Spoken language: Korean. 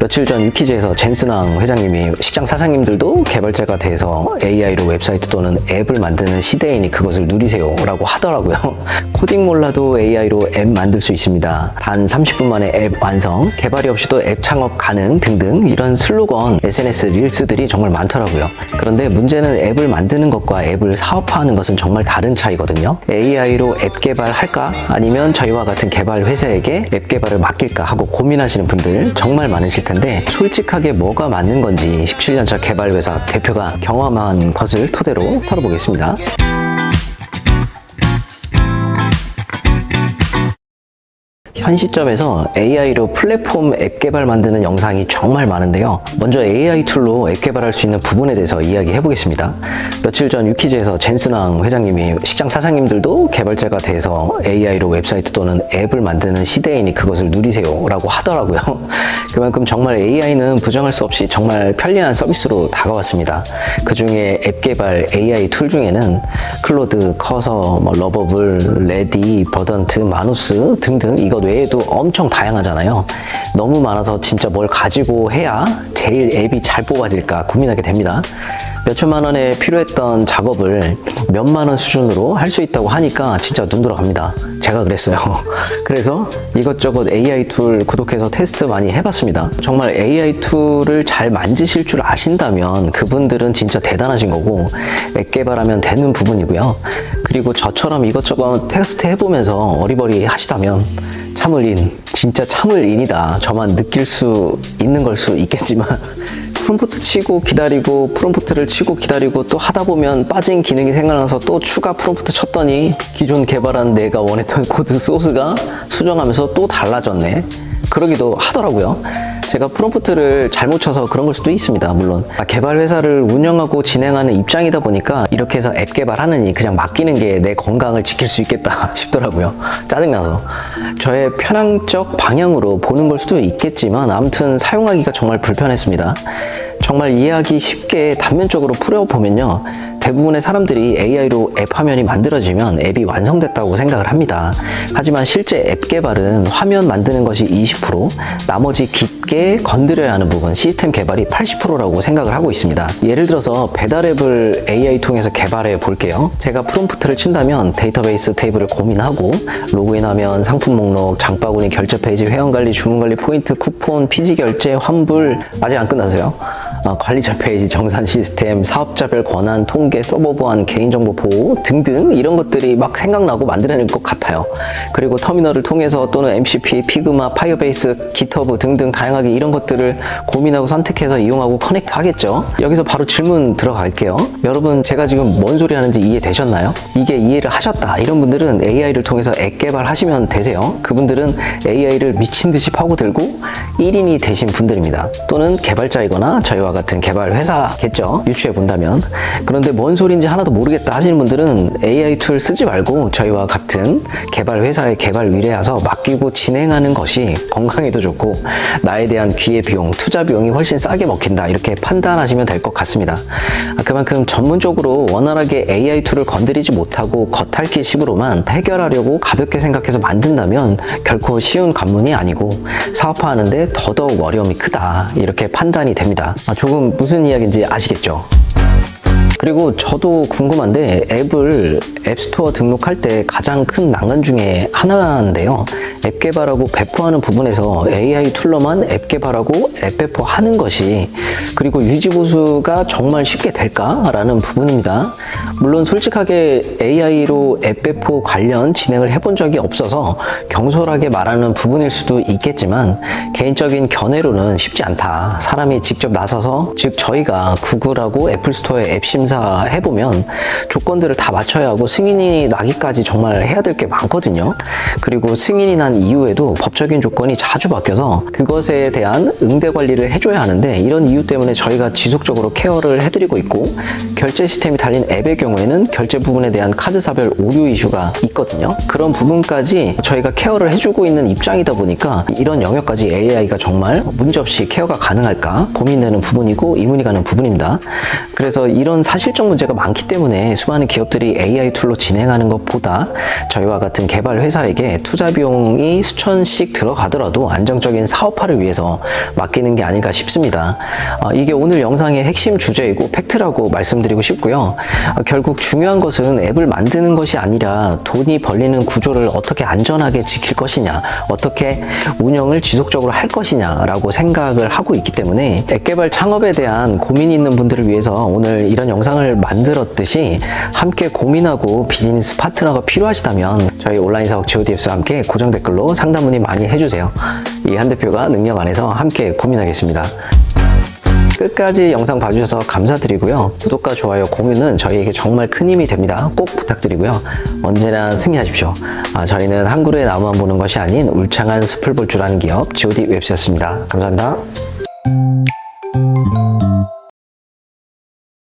며칠 전 유퀴즈에서 젠슨왕 회장님이 직장 사장님들도 개발자가 돼서 AI로 웹사이트 또는 앱을 만드는 시대이니 그것을 누리세요 라고 하더라고요. 코딩 몰라도 AI로 앱 만들 수 있습니다. 단 30분 만에 앱 완성, 개발이 없이도 앱 창업 가능 등등 이런 슬로건 SNS 릴스들이 정말 많더라고요. 그런데 문제는 앱을 만드는 것과 앱을 사업화하는 것은 정말 다른 차이거든요. AI로 앱 개발할까? 아니면 저희와 같은 개발 회사에게 앱 개발을 맡길까 하고 고민하시는 분들 정말 많으실 텐데 솔직하게 뭐가 맞는 건지 17년차 개발 회사 대표가 경험한 것을 토대로 털어보겠습니다. 현 시점에서 AI로 플랫폼 앱 개발 만드는 영상이 정말 많은데요. 먼저 AI 툴로 앱 개발할 수 있는 부분에 대해서 이야기해 보겠습니다. 며칠 전 유퀴즈에서 젠슨왕 회장님이 직장 사장님들도 개발자가 돼서 AI로 웹사이트 또는 앱을 만드는 시대이니 그것을 누리세요 라고 하더라고요. 그만큼 정말 AI는 부정할 수 없이 정말 편리한 서비스로 다가왔습니다. 그 중에 앱 개발 AI 툴 중에는 클로드, 커서, 러버블, 레디, 버던트, 마누스 등등 이것 외에도 엄청 다양하잖아요. 너무 많아서 진짜 뭘 가지고 해야 제일 앱이 잘 뽑아질까 고민하게 됩니다. 몇천만 원에 필요했던 작업을 몇만 원 수준으로 할 수 있다고 하니까 진짜 눈 돌아갑니다. 제가 그랬어요. 그래서 이것저것 AI 툴 구독해서 테스트 많이 해봤습니다. 정말 AI 툴을 잘 만지실 줄 아신다면 그분들은 진짜 대단하신 거고 앱 개발하면 되는 부분이고요. 그리고 저처럼 이것저것 테스트 해보면서 어리버리 하시다면 참을인, 진짜 참을인이다. 저만 느낄 수 있는 걸 수 있겠지만 프롬프트 치고 기다리고 프롬프트를 치고 기다리고 또 하다 보면 빠진 기능이 생각나서 또 추가 프롬프트 쳤더니 기존 개발한 내가 원했던 코드 소스가 수정하면서 또 달라졌네. 그러기도 하더라고요. 제가 프롬프트를 잘못 쳐서 그런 걸 수도 있습니다. 물론 개발 회사를 운영하고 진행하는 입장이다 보니까 이렇게 해서 앱 개발하느니 그냥 맡기는 게 내 건강을 지킬 수 있겠다 싶더라고요. 짜증나서. 저의 편향적 방향으로 보는 걸 수도 있겠지만 아무튼 사용하기가 정말 불편했습니다. 정말 이해하기 쉽게 단면적으로 풀어보면요. 대부분의 사람들이 AI로 앱 화면이 만들어지면 앱이 완성됐다고 생각을 합니다. 하지만 실제 앱 개발은 화면 만드는 것이 20%, 나머지 깊게 건드려야 하는 부분, 시스템 개발이 80%라고 생각을 하고 있습니다. 예를 들어서 배달 앱을 AI 통해서 개발해 볼게요. 제가 프롬프트를 친다면 데이터베이스 테이블을 고민하고 로그인하면 상품 목록, 장바구니, 결제 페이지, 회원관리, 주문관리, 포인트, 쿠폰, 피지 결제, 환불 아직 안 끝났어요. 관리자 페이지, 정산 시스템, 사업자별 권한, 통계, 서버 보안, 개인정보 보호 등등 이런 것들이 막 생각나고 만들어낼 것 같아요. 그리고 터미널을 통해서 또는 MCP, 피그마, 파이어베이스, 깃허브 등등 다양하게 이런 것들을 고민하고 선택해서 이용하고 커넥트 하겠죠. 여기서 바로 질문 들어갈게요. 여러분 제가 지금 뭔 소리 하는지 이해되셨나요? 이게 이해를 하셨다. 이런 분들은 AI를 통해서 앱 개발하시면 되세요. 그분들은 AI를 미친 듯이 파고들고 1인이 되신 분들입니다. 또는 개발자이거나 저희와 같은 개발 회사겠죠. 유추해 본다면. 그런데 뭔 소리인지 하나도 모르겠다 하시는 분들은 AI 툴 쓰지 말고 저희와 같은 개발 회사의 개발 위례하서 맡기고 진행하는 것이 건강에도 좋고 나에 대한 기회비용, 투자 비용이 훨씬 싸게 먹힌다 이렇게 판단하시면 될 것 같습니다. 그만큼 전문적으로 원활하게 AI 툴을 건드리지 못하고 겉핥기식으로만 해결하려고 가볍게 생각해서 만든다면 결코 쉬운 관문이 아니고 사업화하는데 더더욱 어려움이 크다 이렇게 판단이 됩니다. 조금 무슨 이야기인지 아시겠죠? 그리고 저도 궁금한데 앱을 앱스토어 등록할 때 가장 큰 난관 중에 하나인데요. 앱 개발하고 배포하는 부분에서 AI 툴로만 앱 개발하고 앱 배포하는 것이 그리고 유지 보수가 정말 쉽게 될까라는 부분입니다. 물론 솔직하게 AI로 앱 배포 관련 진행을 해본 적이 없어서 경솔하게 말하는 부분일 수도 있겠지만 개인적인 견해로는 쉽지 않다. 사람이 직접 나서서 즉 저희가 구글하고 애플스토어에 앱 심사 해보면 조건들을 다 맞춰야 하고 승인이 나기까지 정말 해야 될 게 많거든요. 그리고 승인이 난 이후에도 법적인 조건이 자주 바뀌어서 그것에 대한 응대 관리를 해줘야 하는데 이런 이유 때문에 저희가 지속적으로 케어를 해드리고 있고 결제 시스템이 달린 앱의 경우에는 결제 부분에 대한 카드사별 오류 이슈가 있거든요. 그런 부분까지 저희가 케어를 해주고 있는 입장이다 보니까 이런 영역까지 AI가 정말 문제없이 케어가 가능할까 고민되는 부분이고 의문이 가는 부분입니다. 그래서 이런 사실적 문제가 많기 때문에 수많은 기업들이 AI 툴로 진행하는 것보다 저희와 같은 개발 회사에게 투자 비용이 수천씩 들어가더라도 안정적인 사업화를 위해서 맡기는 게 아닐까 싶습니다. 이게 오늘 영상의 핵심 주제이고 팩트라고 말씀드리고 싶고요. 결국 중요한 것은 앱을 만드는 것이 아니라 돈이 벌리는 구조를 어떻게 안전하게 지킬 것이냐, 어떻게 운영을 지속적으로 할 것이냐라고 생각을 하고 있기 때문에 앱 개발 창업에 대한 고민이 있는 분들을 위해서 오늘 이런 영상을 만들었듯이 함께 고민하고 비즈니스 파트너가 필요하시다면 저희 온라인 사옥 GODF와 함께 고정 댓글로 상담 문의 많이 해주세요. 이 한 대표가 능력 안에서 함께 고민하겠습니다. 끝까지 영상 봐주셔서 감사드리고요. 구독과 좋아요, 공유는 저희에게 정말 큰 힘이 됩니다. 꼭 부탁드리고요. 언제나 승리하십시오. 저희는 한 그루의 나무만 보는 것이 아닌 울창한 숲을 볼 줄 아는 기업 GOD 웹스였습니다. 감사합니다.